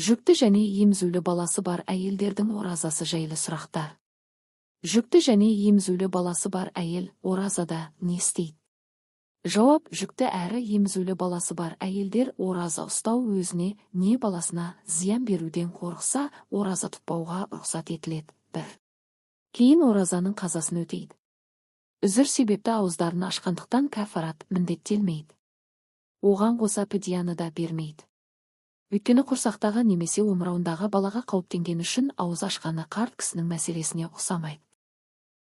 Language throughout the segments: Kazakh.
Жүкті және емізулі баласы бар әйелдердің оразасы жайлы сұрақтар. Жүкті және емізулі баласы бар әйел оразада не істейді? Жауап: жүкті әрі емізулі баласы бар әйелдер ораза ұстау өзіне не баласына зиян беруден қорықса, ораза тұтпауға рұқсат етіледі. 1. Кейін оразаның қазасын өтейді. Үзір себепті ауыздарын ашқандықтан кәфарат міндеттелмейді. Оған қоса пидияны да бермейді. Өйткені құрсақтағы немесе омырауындағы балаға қауіптенген үшін ауыз ашқаны қарт кісінің мәселесіне ұқсамайды.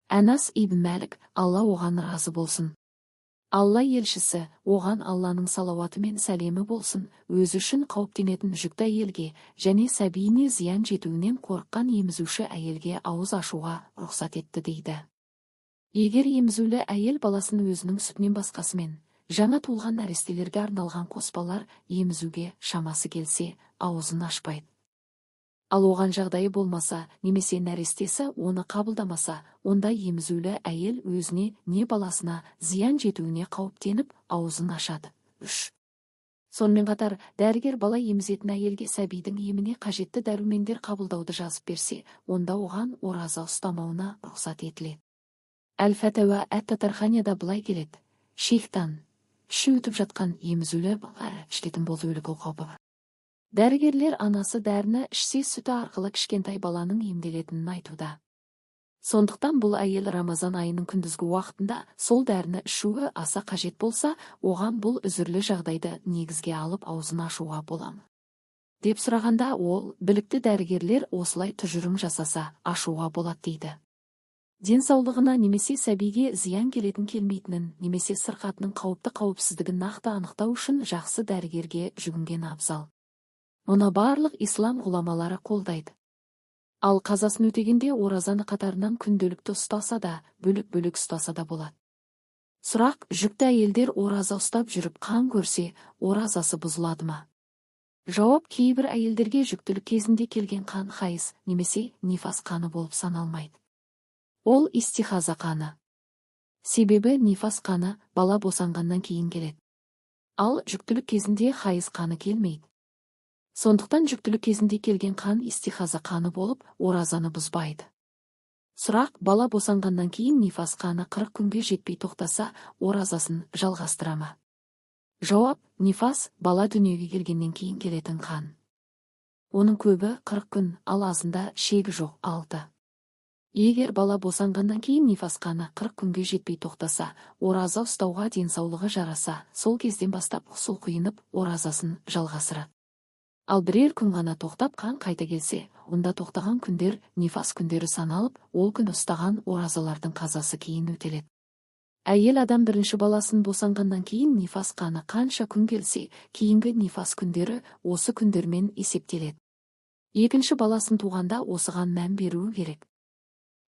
Әнас ибн Мәлік, Алла оған разы болсын. Алла елшісі, оған Алланың салауаты мен сәлемі болсын, өзі үшін қауіптенетін жүкті әйелге және сәбиіне зиян жетуінен қорыққан емізуші әйелге ауыз ашуға рұқсат етті дейді. Егер емізулі әйел баласын өзінің сүтінен басқасымен, жаңа туылған нәрестелерге арналған қоспалар емізуге шамасы келсе, аузын ашпайды. Ал оған жағдайы болмаса, немесе нәрестесі оны қабылдамаса, онда емізулі әйел өзіне не баласына зиян жетуіне қауіптеніп, аузын ашады. 3. Сонымен қатар, дәрігер бала емізетін әйелге сәбидің еміне қажетті дәрумендер қабылдауды жазып берсе, онда оған ораза ұстамауына рұқсат етіледі. Әл-Фәтауа әт-Татарханияда былай келеді: шейхтан іші өтіп жатқан емізулі бала ішілетін болу өлік қаупі бар. Дәрігерлер анасы дәріні ішсе сүті арқылы кішкентай баланың емделетінін айтуда. Сондықтан бұл әйел Рамазан айының күндізгі уақытында сол дәріні ішуі аса қажет болса, оған бұл үзірлі жағдайды негізге алып аузын ашуға боламы деп сұрағанда, ол білікті дәрігерлер осылай тұжырым жасаса ашуға болады дейді. Денсаулығына немесе сәбиге зиян келетін келмейтінін, немесе сырқатының қауіпсіздігін нақты анықтау үшін жақсы дәрігерге жүгінген абзал. Мұны барлық ислам ғұламалары қолдайды. Ал қазасын өтегенде оразаны қатарынан күнделікті ұстаса да, бөлік-бөлік ұстаса да болады. Сұрақ: жүкті әйелдер ораза ұстап жүріп қан көрсе, оразасы бұзылады ма? Жауап: кейбір әйелдерге жүктілік кезінде келген қан хайыз немесе нифас қаны болып саналмайды. Ол истихаза қаны. Себебі нифас қаны бала босанғаннан кейін келеді. Ал жүктілік кезінде хайыз қаны келмейді. Сондықтан жүктілік кезінде келген қан истихаза қаны болып, оразаны бұзбайды. Сұрақ: бала босанғаннан кейін нифас қаны 40 күнге жетпей тоқтаса, оразасын жалғастыра ма? Жауап: нифас бала дүниеге келгеннен кейін келетін қан. Оның көбі 40 күн, ал азында шегі жоқ 6. Егер бала босанғаннан кейін нифас қаны 40 күнге жетпей тоқтаса, ораза ұстауға денсаулығы жараса, сол кезден бастап ғұсыл құйынып, оразасын жалғастырады. Ал бірер күн ғана тоқтап қан қайта келсе, онда тоқтаған күндер нифас күндері саналып, ол күн ұстаған оразалардың қазасы кейін өтеледі. Әйел адам бірінші баласын босанғаннан кейін нифас қаны қанша күн келсе, кейінгі нифас күндері осы күндермен есептеледі. Екінші баласын туғанда осыған мән беруі керек.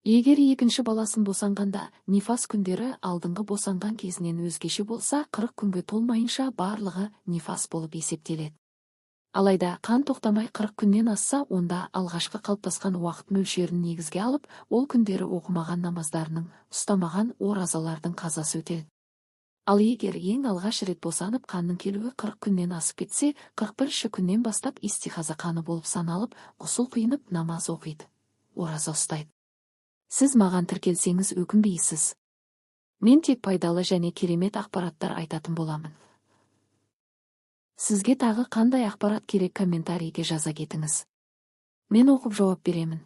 Егер екінші баласын босанғанда нифас күндері алдыңғы босанған кезінен өзгеше болса, 40 күнге толмайынша барлығы нифас болып есептеледі. Алайда қан тоқтамай 40 күннен асса, онда алғашқы қалыптасқан уақыт мөлшерін негізге алып, ол күндері оқымаған намаздарының, ұстамаған оразалардың қазасы өтеледі. Ал егер ең алғаш рет босанып қанның келуі 40 күннен асып кетсе, 41-ші күннен бастап истихаза қаны болып саналып, ғұсыл құйынып намаз оқиды, ораза ұстайды. Сіз маған тіркелсеңіз өкінбейсіз. Мен тек пайдалы және керемет ақпараттар айтатын боламын. Сізге тағы қандай ақпарат керек комментарийге жаза кетіңіз. Мен оқып жауап беремін.